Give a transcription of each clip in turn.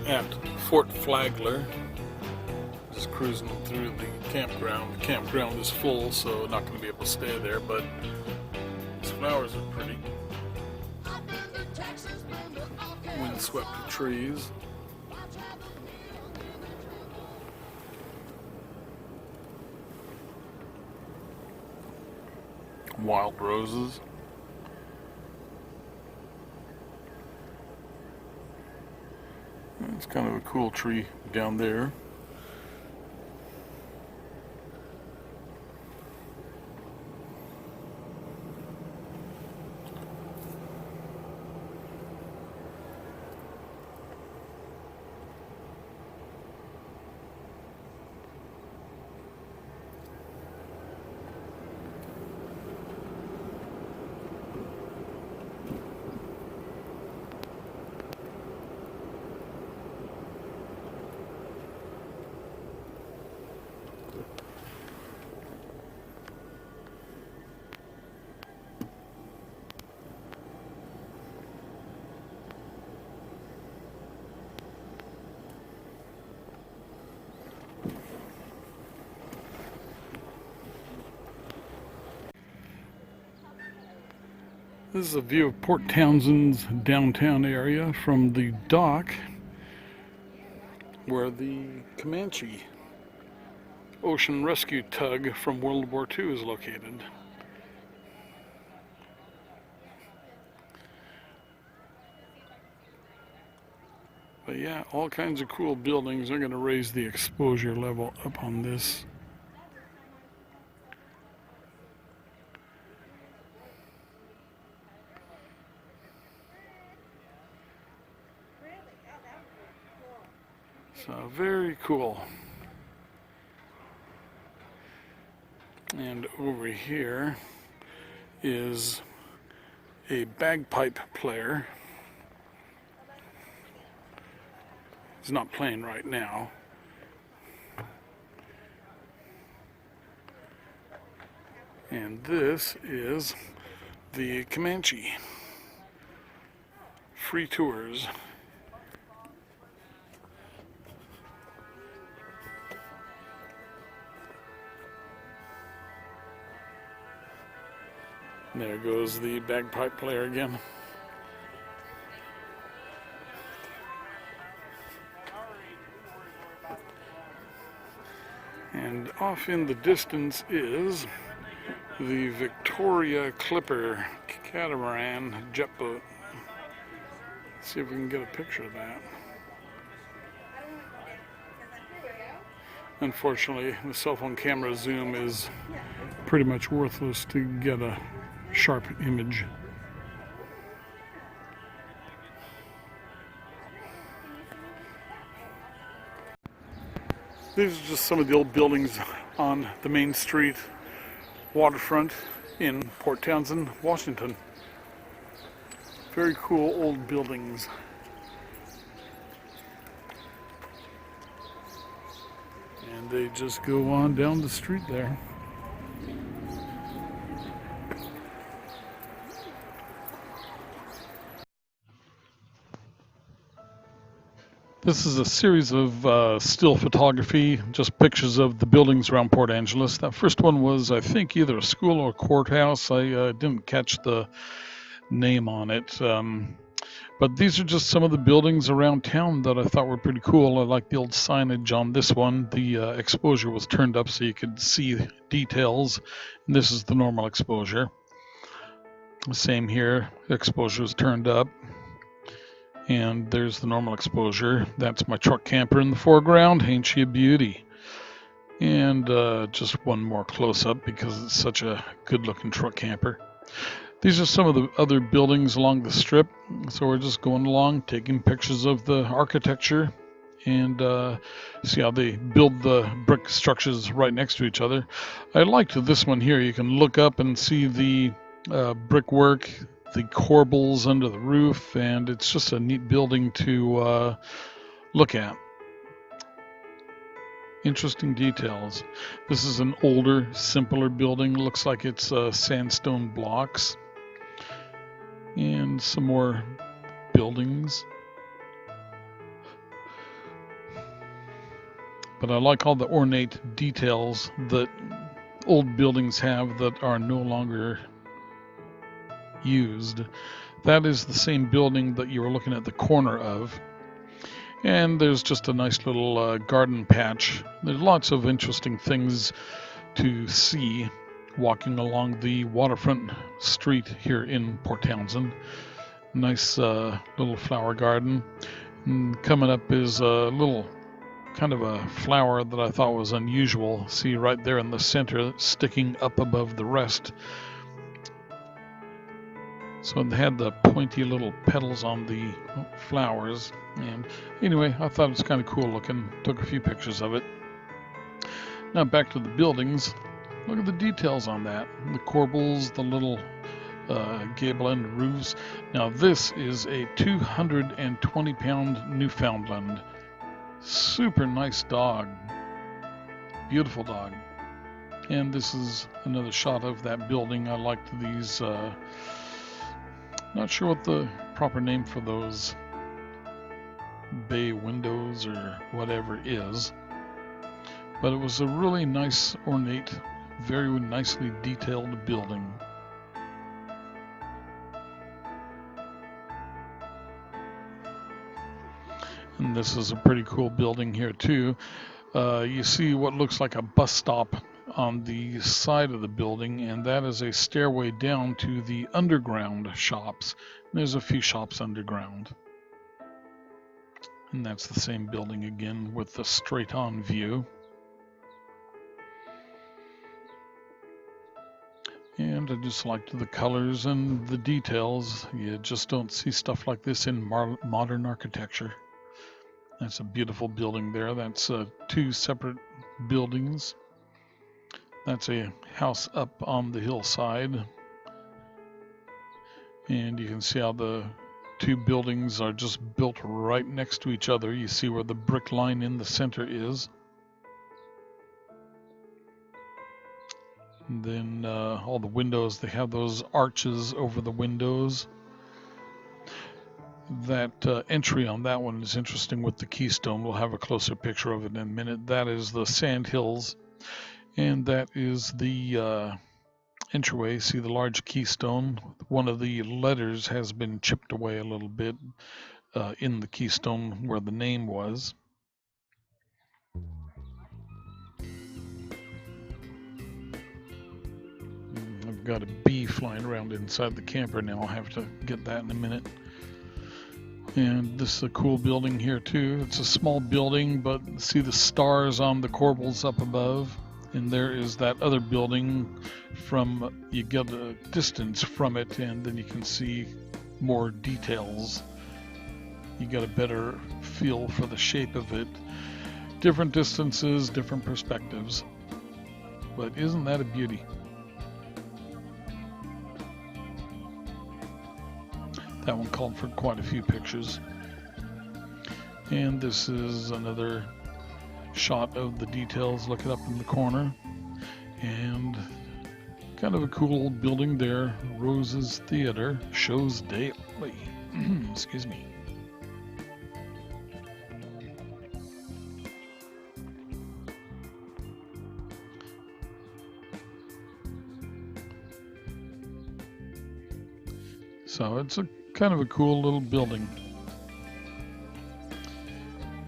at Fort Flagler. Just cruising through the campground. The campground is full, so not going to be able to stay there, but these flowers are pretty. Windswept trees. Wild roses. It's kind of a cool tree down there. This is a view of Port Townsend's downtown area from the dock where the Comanche ocean rescue tug from World War II is located. But yeah, all kinds of cool buildings are going to raise the exposure level up on this. So very cool. And over here is a bagpipe player. He's not playing right now. And this is the Comanche. Free tours. There goes the bagpipe player again. And off in the distance is the Victoria Clipper catamaran jet boat. Let's see if we can get a picture of that. Unfortunately, the cell phone camera zoom is pretty much worthless to get a sharp image. These are just some of the old buildings on the main street waterfront in Port Townsend, Washington. Very cool old buildings. And they just go on down the street there. This is a series of still photography, just pictures of the buildings around Port Angeles. That first one was, I think, either a school or a courthouse. I didn't catch the name on it. But these are just some of the buildings around town that I thought were pretty cool. I like the old signage on this one. The exposure was turned up so you could see details. And this is the normal exposure. Same here, the exposure is turned up. And there's the normal exposure. That's my truck camper in the foreground. Ain't she a beauty? And just one more close-up because it's such a good-looking truck camper. These are some of the other buildings along the strip. So we're just going along, taking pictures of the architecture and see how they build the brick structures right next to each other. I liked this one here. You can look up and see the brickwork, the corbels under the roof, and it's just a neat building to look at. Interesting details. This is an older, simpler building. Looks like it's sandstone blocks. And some more buildings. But I like all the ornate details that old buildings have that are no longer used. That is the same building that you were looking at the corner of. And there's just a nice little garden patch. There's lots of interesting things to see walking along the waterfront street here in Port Townsend. Nice little flower garden. And coming up is a little kind of a flower that I thought was unusual. See right there in the center, sticking up above the rest. So it had the pointy little petals on the flowers. And anyway, I thought it was kind of cool looking. Took a few pictures of it. Now back to the buildings. Look at the details on that. The corbels, the little gable end roofs. Now this is a 220-pound Newfoundland. Super nice dog. Beautiful dog. And this is another shot of that building. I liked these, not sure what the proper name for those bay windows or whatever is. But it was a really nice, ornate, very nicely detailed building. And this is a pretty cool building here too. You see what looks like a bus stop on the side of the building, and that is a stairway down to the underground shops. There's a few shops underground. And that's the same building again with the straight-on view. And I just liked the colors and the details. You just don't see stuff like this in modern architecture. That's a beautiful building there. That's two separate buildings. That's a house up on the hillside. And you can see how the two buildings are just built right next to each other. You see where the brick line in the center is. And then all the windows, they have those arches over the windows. That entry on that one is interesting with the keystone. We'll have a closer picture of it in a minute. That is the Sand Hills, and that is the entryway. See the large keystone? One of the letters has been chipped away a little bit in the keystone where the name was. I've got a bee flying around inside the camper now. I'll have to get that in a minute. And this is a cool building here too. It's a small building, but see the stars on the corbels up above. And there is that other building. You get a distance from it, and then you can see more details. You get a better feel for the shape of it. Different distances, different perspectives. But isn't that a beauty? That one called for quite a few pictures. And this is another shot of the details. Look it up in the corner. And kind of a cool building there. Rose's Theater shows daily. Excuse me. So it's a kind of a cool little building.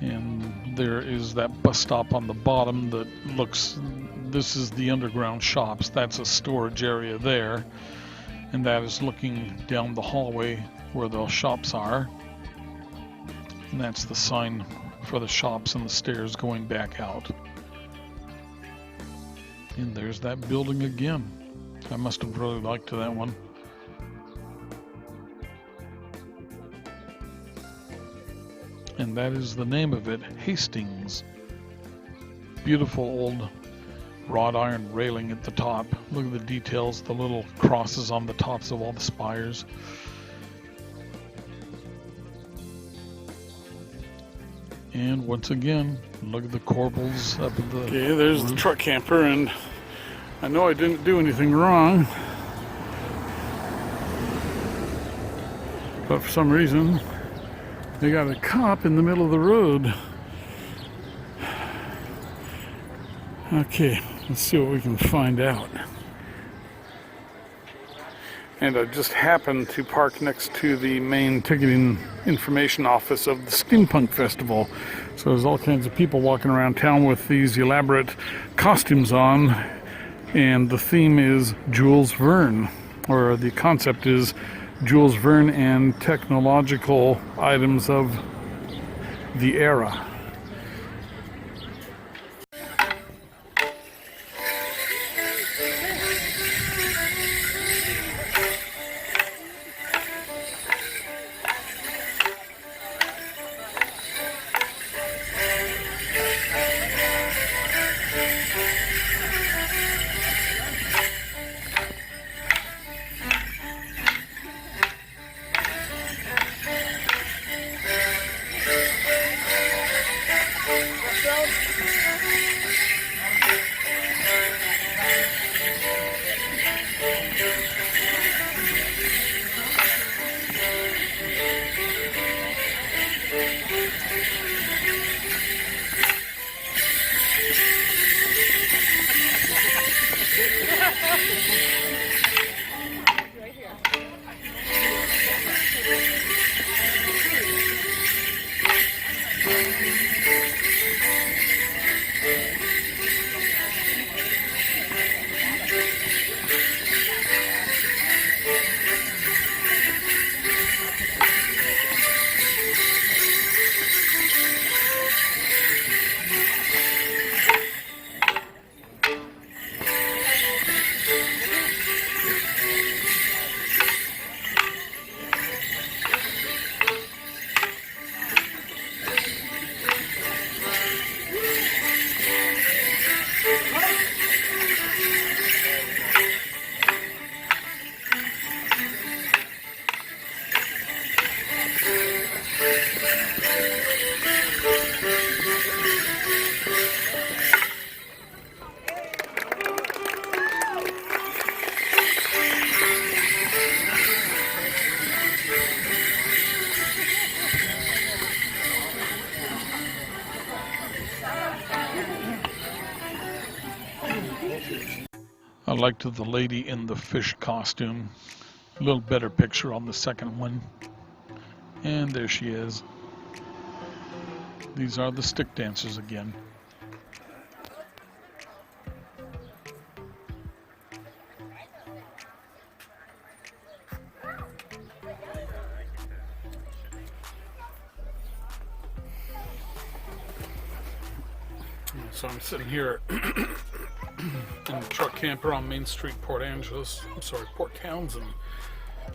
And there is that bus stop on the bottom that looks, this is the underground shops. That's a storage area there. And that is looking down the hallway where those shops are. And that's the sign for the shops and the stairs going back out. And there's that building again. I must have really liked that one. And that is the name of it, Hastings. Beautiful old wrought iron railing at the top. Look at the details, the little crosses on the tops of all the spires. And once again, look at the corbels up at the Okay, there's roof. the truck camper, and I know I didn't do anything wrong, but for some reason they got a cop in the middle of the road. Okay, let's see what we can find out. And I just happened to park next to the main ticketing information office of the Steampunk Festival. So there's all kinds of people walking around town with these elaborate costumes on, and the theme is Jules Verne, or the concept is Jules Verne and technological items of the era. I liked the lady in the fish costume. A little better picture on the second one. And there she is. These are the stick dancers again. So I'm sitting here in the truck camper on Main Street, Port Townsend,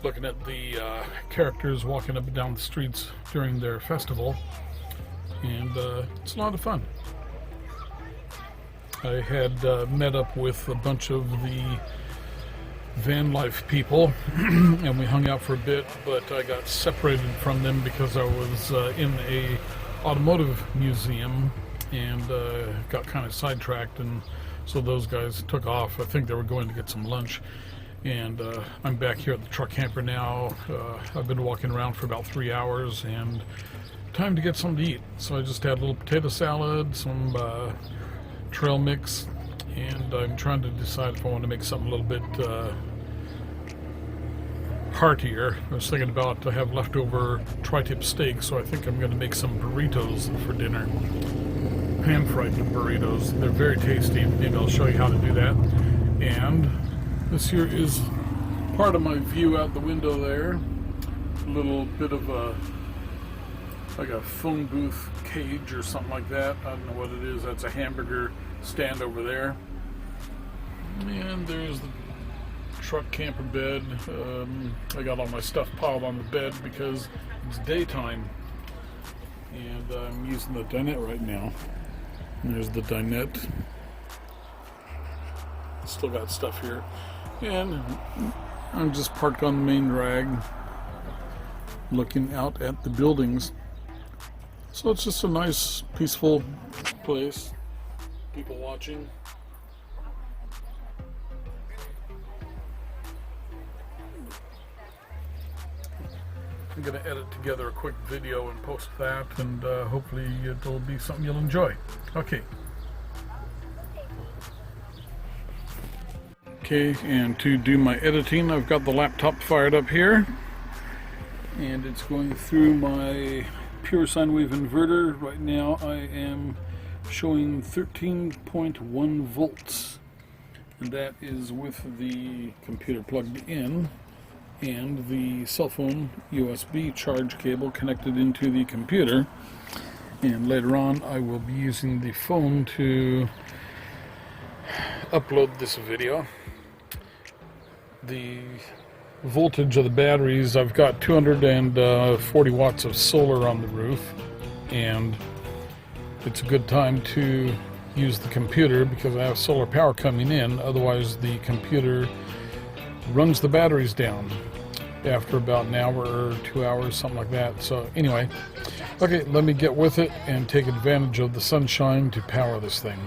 looking at the characters walking up and down the streets during their festival, and it's a lot of fun. I had met up with a bunch of the van life people and we hung out for a bit, but I got separated from them because I was in a automotive museum and got kind of sidetracked, and so those guys took off. I think they were going to get some lunch, and I'm back here at the truck camper now. I've been walking around for about 3 hours, and time to get something to eat. So I just had a little potato salad, some trail mix, and I'm trying to decide if I want to make something a little bit heartier. I was thinking about to have leftover tri-tip steak, so I think I'm going to make some burritos for dinner. Pan-fried burritos. They're very tasty. Maybe I'll show you how to do that. And this here is part of my view out the window there. A little bit of like a phone booth cage or something like that. I don't know what it is. That's a hamburger stand over there. And there's the truck camper bed. I got all my stuff piled on the bed because it's daytime. And I'm using the dinette right now. And there's the dinette. Still got stuff here. And I'm just parked on the main drag, looking out at the buildings. So it's just a nice, peaceful place. People watching. I'm going to edit together a quick video and post that, and hopefully it'll be something you'll enjoy. Okay. Okay, and to do my editing, I've got the laptop fired up here, and it's going through my pure sine wave inverter. Right now I am showing 13.1 volts, and that is with the computer plugged in and the cell phone USB charge cable connected into the computer. And later on I will be using the phone to upload this video. The voltage of the batteries, I've got 240 watts of solar on the roof, and it's a good time to use the computer because I have solar power coming in. Otherwise the computer runs the batteries down after about an hour or 2 hours, something like that. So anyway, okay, let me get with it and take advantage of the sunshine to power this thing.